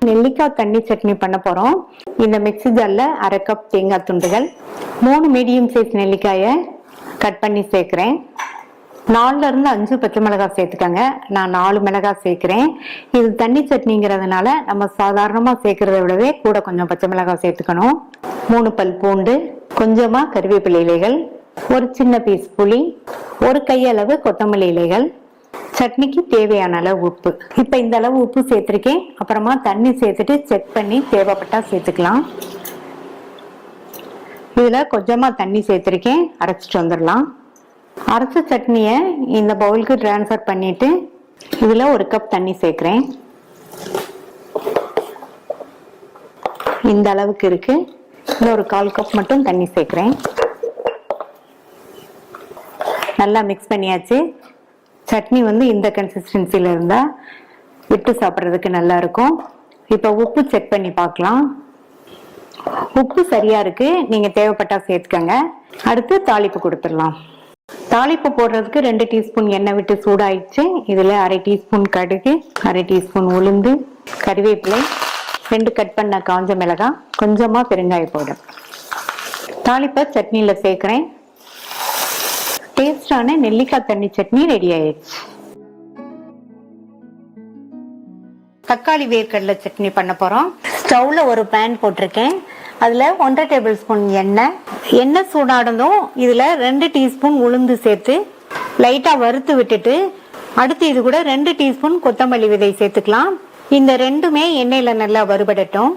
நெல்லிக்காய் தண்ணி சட்னி பண்ண போறோம். இந்த மிக்ஸி ஜார்ல 1/2 கப் தேங்காய் துண்டுகள், 3 மீடியம் சைஸ் நெல்லிக்காயை கட் பண்ணி சேர்க்கிறேன். 4ல இருந்து 5 பச்சை மிளகாய் சேர்த்துக்கங்க. நான் 4 மிளகாய் சேர்க்கிறேன். இது தண்ணி சட்னிங்கிறதுனால நம்ம சாதாரணமா சேர்க்கறத விடவே கூட கொஞ்சம் பச்சை மிளகாய் சேர்த்துக்கணும். 3 பல் பூண்டு, கொஞ்சமா கறிவேப்பிலை இலைகள், ஒரு சின்ன பீஸ் புளி, ஒரு கையளவு கொத்தமல்லி இலைகள், சட்னிக்கு தேவையான அளவு உப்பு. இப்ப இந்த அளவு உப்பு சேர்த்திருக்கேன். அப்புறமா தண்ணி சேர்த்துட்டு செக் பண்ணி தேவைப்பட்டா சேர்த்துக்கலாம். இதுல கொஞ்சமா தண்ணி சேர்த்திருக்கேன். அரைச்சிட்டு வந்துடலாம். அரைச்ச சட்னியை இந்த பவுலுக்கு டிரான்ஸ்ஃபர் பண்ணிட்டு இதுல 1 கப் தண்ணி சேர்க்கிறேன். இந்த அளவுக்கு இருக்கு. இன்னொரு 1/4 கப் மட்டும் தண்ணி சேர்க்கிறேன். நல்லா மிக்ஸ் பண்ணியாச்சு. சட்னி இந்த கன்சிஸ்டன்சில இருந்தா விட்டு சாப்பிட்றதுக்கு நல்லா இருக்கும். இப்ப உப்பு செக் பண்ணி பார்க்கலாம். உப்பு சரியா இருக்கு. நீங்க தேவைப்பட்டா சேர்த்துக்கங்க. அடுத்து தாளிப்பு கொடுத்துடலாம். தாளிப்பு போடுறதுக்கு 2 டீஸ்பூன் எண்ணெய் விட்டு சூடாயிடுச்சு. இதுல 1/2 டீஸ்பூன் கடுகு, 1/2 டீஸ்பூன் உளுந்து, கறிவேப்பிலை, 2 கட் பண்ண காஞ்ச மிளகாய், கொஞ்சமா பெருங்காய பவுடர். தாளிப்பை சட்னியில சேர்க்கிறேன். டேஸ்டான நெல்லிக்காய் தண்ணி சட்னி ரெடி ஆயிடுச்சு. தக்காளி வேர்க்கடலை சட்னி பண்ண போறோம். ஸ்டவ்ல ஒரு பேன் போட்டிருக்கேன். அதுல 1/2 டேபிள் ஸ்பூன் எண்ணெய் சூடானதும் இதுல 2 டீஸ்பூன் உளுந்து சேர்த்து லைட்டா வறுத்து விட்டுட்டு அடுத்து இது கூட 2 டீஸ்பூன் கொத்தமல்லி விதை சேர்த்துக்கலாம். இந்த ரெண்டுமே எண்ணெயில நல்லா வறுபடட்டும்.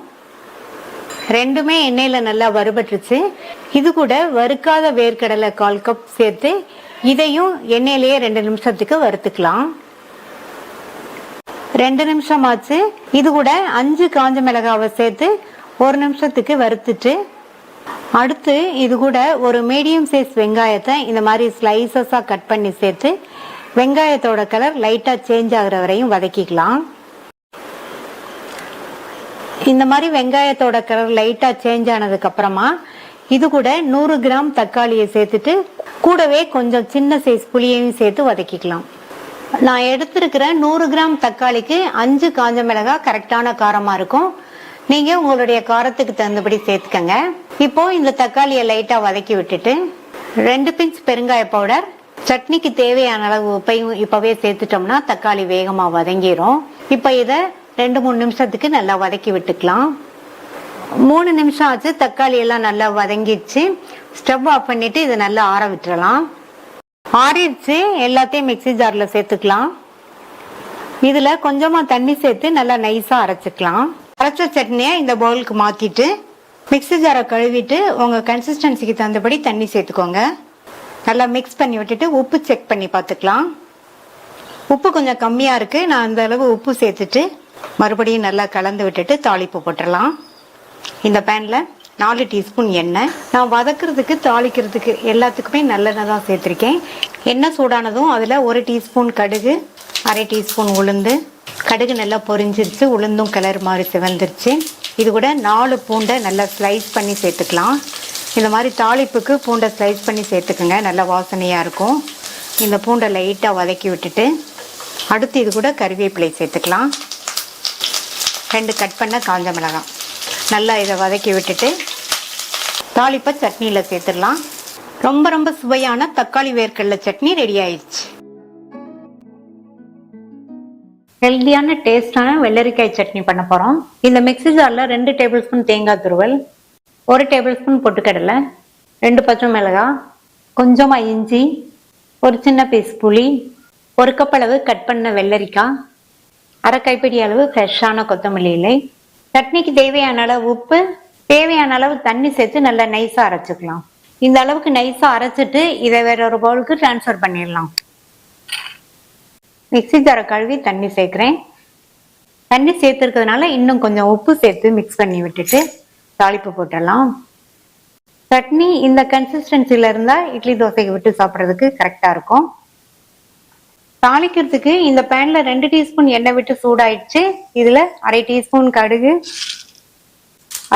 ரெண்டுமே எண்ணெயில நல்லா வறுபட்டுருச்சு. இது கூட வறுக்காத வேர்க்கடலை 1/4 கப் சேர்த்து இதையும் எண்ணெயிலேயே 2 நிமிஷத்துக்கு வறுத்துக்கலாம். 2 நிமிஷம் ஆச்சு. இது கூட 5 காஞ்ச மிளகாவை சேர்த்து 1 நிமிஷத்துக்கு வறுத்துட்டு அடுத்து இது கூட ஒரு மீடியம் சைஸ் வெங்காயத்தை இந்த மாதிரி ஸ்லைசஸா கட் பண்ணி சேர்த்து வெங்காயத்தோட கலர் லைட்டா சேஞ்ச் ஆகுற வரையும் வதக்கிக்கலாம். இந்த மாதிரி வெங்காயத்தோட கலர் லைட்டா சேஞ்ச் ஆனதுக்கு அப்புறமா இது கூட 100 கிராம் தக்காளியை சேர்த்துட்டு கூடவே கொஞ்சம் சின்ன சைஸ் புளியையும் சேர்த்து வதக்கிக்கலாம். நான் எடுத்திருக்கிற 100 கிராம் தக்காளிக்கு 5 காஞ்ச மிளகாய் கரெக்டான காரமா இருக்கும். நீங்க உங்களுடைய காரத்துக்கு தகுந்தபடி சேர்த்துக்கங்க. இப்போ இந்த தக்காளியை லைட்டா வதக்கி விட்டுட்டு 2 பிஞ்ச் பெருங்காய பவுடர், சட்னிக்கு தேவையான அளவு உப்பையும் இப்பவே சேர்த்துட்டோம்னா தக்காளி வேகமா வதங்கிரும். இப்ப இத 2-3 நிமிஷத்துக்கு நல்லா வதக்கி விட்டுக்கலாம். 3 நிமிஷம் ஆச்சு. தக்காளி எல்லாம் நல்லா வதங்கிடுச்சு. ஸ்டவ் ஆஃப் பண்ணிட்டு இதை நல்லா ஆற விட்டுறலாம். ஆறிடுச்சு. எல்லாத்தையும் மிக்ஸி ஜார்ல சேர்த்துக்கலாம். இதுல கொஞ்சமா தண்ணி சேர்த்து நல்லா நைஸா அரைச்சிக்கலாம். அரைச்ச சட்னியை இந்த பவுலுக்கு மாத்திட்டு மிக்ஸி ஜாரை கழுவிட்டு உங்க கன்சிஸ்டன்சிக்கு தகுந்தபடி தண்ணி சேர்த்துக்கோங்க. நல்லா மிக்ஸ் பண்ணி விட்டுட்டு உப்பு செக் பண்ணி பார்த்துக்கலாம். உப்பு கொஞ்சம் கம்மியா இருக்கு. நான் அந்த அளவு உப்பு சேர்த்துட்டு மறுபடியும் நல்லா கலந்து விட்டுட்டு தாளிப்பு போட்டுடலாம். இந்த பேன்ல 4 டீஸ்பூன் எண்ணெய். நான் வதக்குறதுக்கு தாளிக்கிறதுக்கு எல்லாத்துக்குமே நல்லெண்ணெய் தான் சேர்த்திருக்கேன். எண்ணெய் சூடானதும் அதுல 1 டீஸ்பூன் கடுகு, 1/2 டீஸ்பூன் உளுந்து. கடுகு நல்லா பொரிஞ்சிருச்சு. உளுந்தும் கலர் மாதிரி சிவந்துருச்சு. இது கூட 4 பூண்டை நல்லா ஸ்லைஸ் பண்ணி சேர்த்துக்கலாம். இந்த மாதிரி தாளிப்புக்கு பூண்டை ஸ்லைஸ் பண்ணி சேர்த்துக்குங்க. நல்லா வாசனையா இருக்கும். இந்த பூண்டை லைட்டா வதக்கி விட்டுட்டு அடுத்து இது கூட கறிவேப்பிலை சேர்த்துக்கலாம். 2 கட் பண்ண காஞ்ச மிளகாய். நல்லா இதை வதக்கி விட்டுட்டு தாளிப்பை சட்னியில சேர்த்துடலாம். ரொம்ப ரொம்ப சுவையான தக்காளி வேர்க்கடலை சட்னி ரெடி ஆயிடுச்சு. ஹெல்தியான டேஸ்டான வெள்ளரிக்காய் சட்னி பண்ண போறோம். இந்த மிக்ஸி ஜார்ல 2 டேபிள் ஸ்பூன் தேங்காய் துருவல், 1 டேபிள் ஸ்பூன் பொட்டுக்கடலை, 2 பச்சை மிளகாய், கொஞ்சமா இஞ்சி, ஒரு சின்ன பீஸ் புளி, 1 கப் அளவு கட் பண்ண வெள்ளரிக்காய், 1/2 கைப்பிடி அளவு ஃப்ரெஷ்ஷான கொத்தமல்லி இலை, சட்னிக்கு தேவையான அளவு உப்பு, தேவையான அளவு தண்ணி சேர்த்து நல்லா நைஸா அரைச்சுக்கலாம். இந்த அளவுக்கு நைஸா அரைச்சிட்டு இதை வேற ஒரு பவுலுக்கு டிரான்ஸ்ஃபர் பண்ணிடலாம். மிக்ஸி ஜாரை கழுவி தண்ணி சேர்க்கிறேன். தண்ணி சேர்த்துருக்கிறதுனால இன்னும் கொஞ்சம் உப்பு சேர்த்து மிக்ஸ் பண்ணி விட்டுட்டு தாளிப்பு போட்டுடலாம். சட்னி இந்த கன்சிஸ்டன்சில இருந்தா இட்லி தோசைக்கு விட்டு சாப்பிட்றதுக்கு கரெக்டா இருக்கும். தாளிக்கிறதுக்கு இந்த பேன்ல 2 டீஸ்பூன் எண்ணெய் விட்டு சூடாயிடுச்சு. இதுல 1/2 டீஸ்பூன் கடுகு,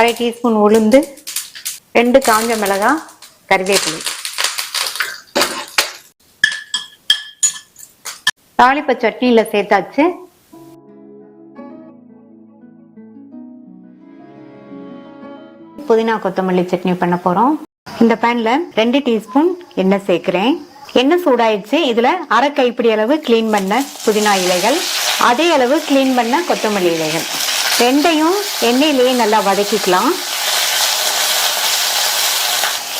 1/2 டீஸ்பூன் உளுந்து, 2 காஞ்ச மிளகாய், கறிவேப்பிலை. தாளிப்ப சட்னியில சேர்த்தாச்சு. புதினா கொத்தமல்லி சட்னி பண்ண போறோம். இந்த பேன்ல 2 டீஸ்பூன் எண்ணெய் சேர்க்கிறேன். எண்ணெய் சூடாயிடுச்சு. இதுல அரை கைப்பிடி அளவு கிளீன் பண்ண புதினா இலைகள், அதே அளவு கிளீன் பண்ண கொத்தமல்லி இலைகள் ரெண்டையும் எண்ணெயிலேயே நல்லா வதக்கிக்கலாம்.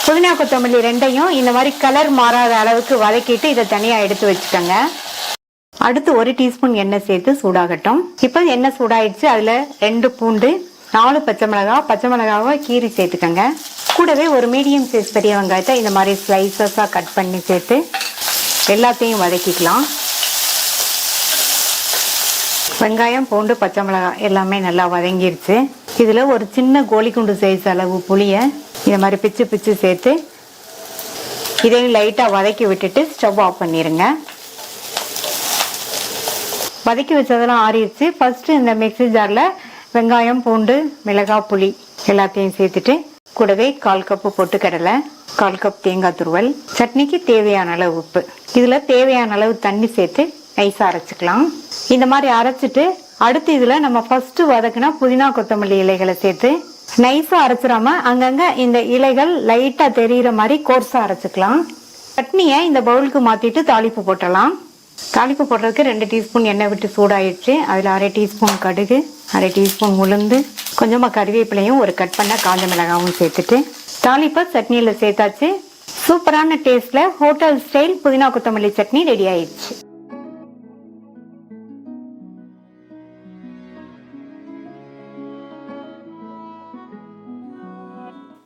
புதினா கொத்தமல்லி ரெண்டையும் இந்த மாதிரி கலர் மாறாத அளவுக்கு வதக்கிட்டு இதை தனியா எடுத்து வச்சுக்கோங்க. அடுத்து 1 டீஸ்பூன் எண்ணெய் சேர்த்து சூடாகட்டும். இப்போ எண்ணெய் சூடாயிடுச்சு. அதுல 2 பூண்டு, 4 பச்சை மிளகாவை கீரி சேர்த்துக்கோங்க. கூடவே ஒரு மீடியம் சைஸ் பெரிய வெங்காயத்தை இந்த மாதிரி ஸ்லைசஸா கட் பண்ணி சேர்த்து எல்லாத்தையும் வதக்கிக்கலாம். வெங்காயம், பூண்டு, பச்சை மிளகாய் எல்லாமே நல்லா வதங்கிருச்சு. இதுல ஒரு சின்ன கோழிக்குண்டு சைஸ் அளவு புளியை இந்த மாதிரி பிச்சு சேர்த்து இதையும் லைட்டா வதக்கி விட்டுட்டு ஸ்டவ் ஆஃப் பண்ணிருங்க. வதக்கி வச்சதெல்லாம் ஆறிடுச்சு. ஃபர்ஸ்ட் இந்த மிக்ஸி ஜார்ல வெங்காயம், பூண்டு, மிளகாய், புளி எல்லாத்தையும் சேர்த்துட்டு கூடவே 1/4 கப்பு பொட்டுக்கடலை, 1/4 கப் தேங்காய் துருவல், சட்னிக்கு தேவையான அளவு உப்பு, இதுல தேவையான அளவு தண்ணி சேர்த்து நைஸா அரைச்சுக்கலாம். இந்த மாதிரி அரைச்சிட்டு அடுத்து இதுல நம்ம ஃபர்ஸ்ட் வதக்கினா புதினா கொத்தமல்லி இலைகளை சேர்த்து நைஸா அரைச்சிடாம அங்கங்க இந்த இலைகள் லைட்டா தெரியுற மாதிரி கோர்ஸா அரைச்சுக்கலாம். சட்னியை இந்த பவுலுக்கு மாத்திட்டு தாளிப்பு போட்டலாம். தாளிப்பு போடுறதுக்கு 2 டீஸ்பூன் எண்ணெய் விட்டு சூடாயிடுச்சு. அதுல 1/2 டீஸ்பூன் கடுகு, 1/2 டீஸ்பூன் உளுந்து, கொஞ்சமா கறிவேப்பிலையும் ஒரு கட் பண்ண காஞ்ச மிளகாவும் சேர்த்துட்டு தாளிப்ப சட்னியில சேர்த்தாச்சு. சூப்பரான டேஸ்ட்ல ஹோட்டல் ஸ்டைல் புதினா கொத்தமல்லி சட்னி ரெடி ஆயிடுச்சு.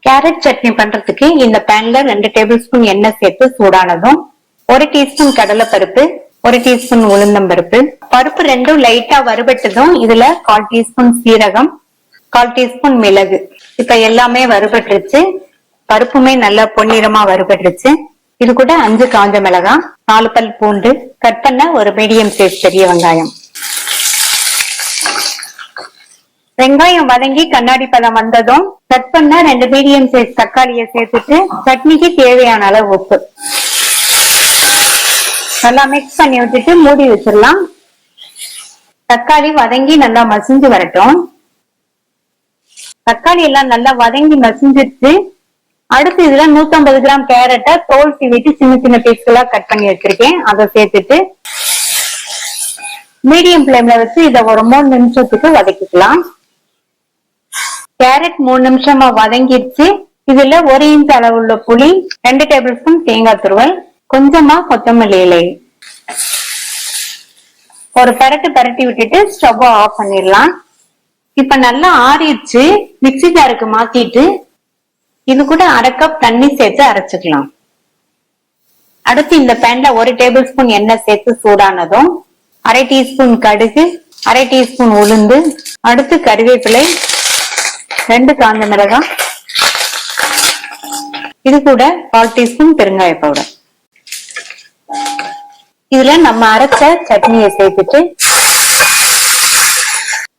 கேரட் சட்னி பண்றதுக்கு இந்த பேன்ல 2 டேபிள் ஸ்பூன் எண்ணெய் சேர்த்து சூடானதும் 1 டீஸ்பூன் கடலைப்பருப்பு, 1 டீஸ்பூன் உளுந்தம்பருப்பு, பருப்பு ரெண்டும் லைட்டா வறுபட்டதும் இதுல 1/4 டீஸ்பூன் சீரகம், 1/4 டீஸ்பூன் மிளகு. இப்ப எல்லாமே வறுபட்டுருச்சு. பருப்புமே நல்லா பொன்னிறமா வறுபட்டுருச்சு. இது கூட 5 காஞ்ச மிளகாய், 4 பல் பூண்டு, கட் பண்ண ஒரு மீடியம் சைஸ் பெரிய வெங்காயம். வெங்காயம் வதங்கி கண்ணாடி பதம் வந்ததும் கட் பண்ண 2 மீடியம் சைஸ் தக்காளியை சேர்த்துட்டு சட்னிக்கு தேவையான அளவு உப்பு நல்லா மிக்ஸ் பண்ணி விட்டுட்டு மூடி வச்சிடலாம். தக்காளி வதங்கி நல்லா மசிஞ்சு வரட்டும். தக்காளி எல்லாம் நல்லா வதங்கி மசிஞ்சிருச்சு. அடுத்து இதுல 150 கிராம் கேரட்டை தோல் சீவிட்டு சின்ன பீஸ்களா கட் பண்ணி வச்சிருக்கேன். அதை சேர்த்துட்டு மீடியம் ஃப்ளேம்ல வச்சு இதை ஒரு 3 நிமிஷத்துக்கு வதக்கிக்கலாம். கேரட் 3 நிமிஷமா வதங்கிருச்சு. இதுல 1 இன்ச் அளவுள்ள புளி, 2 டேபிள் ஸ்பூன் தேங்காய் துருவல், கொஞ்சமா கொத்தமல்லி இலை ஒரு பரட்டி விட்டுட்டு ஸ்டவ் ஆஃப் பண்ணிடலாம். இப்ப நல்லா ஆறிடுச்சு. மிக்ஸி ஜாருக்கு மாத்திட்டு இது கூட 1/2 கப் தண்ணி சேர்த்து அரைச்சுக்கலாம். அடுத்து இந்த பேன்ல 1 டேபிள் ஸ்பூன் எண்ணெய் சேர்த்து சூடானதும் 1/2 டீஸ்பூன் கடுகு, 1/2 டீஸ்பூன் உளுந்து, அடுத்து கறிவேப்பிலை, 2 காஞ்ச மிளகாய், இது கூட 1/4 டீஸ்பூன் பெருங்காய பவுடர். இதுல நம்ம அரைச்ச சட்னியை சேர்த்துட்டு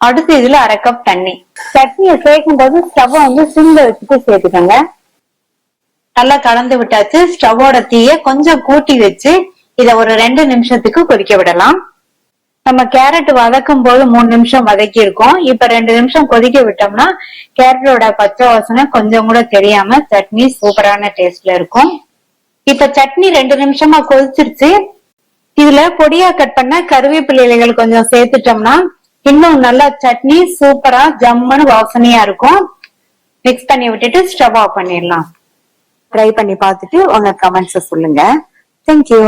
அடுத்து இதுல 1/2 கப் தண்ணி. சட்னியை சேர்க்கும் போது ஸ்டவ் சிம்ல வச்சுட்டு சேர்த்துக்கோங்க. நல்லா கலந்து விட்டாச்சு. ஸ்டவோட தீய கொஞ்சம் கூட்டி வச்சு இத ஒரு 2 நிமிஷத்துக்கு கொதிக்க விடலாம். நம்ம கேரட் வதக்கும் போது 3 நிமிஷம் வதக்கி இருக்கோம். இப்ப 2 நிமிஷம் கொதிக்க விட்டோம்னா கேரட்டோட பச்சை வாசனை கொஞ்சம் கூட தெரியாம சட்னி சூப்பரான டேஸ்ட்ல இருக்கும். இப்ப சட்னி 2 நிமிஷமா கொதிச்சிருச்சு. இதுல பொடியா கட் பண்ண கருவேப்பிலை இலைகள் கொஞ்சம் சேர்த்துட்டோம்னா இன்னும் நல்லா சட்னி சூப்பரா ஜம்முன்னு வாசனையா இருக்கும். மிக்ஸ் பண்ணி விட்டுட்டு ஸ்டவ் ஆஃப் பண்ணிடலாம். ட்ரை பண்ணி பார்த்துட்டு உங்க கமெண்ட்ஸ் சொல்லுங்க. தேங்க்யூ.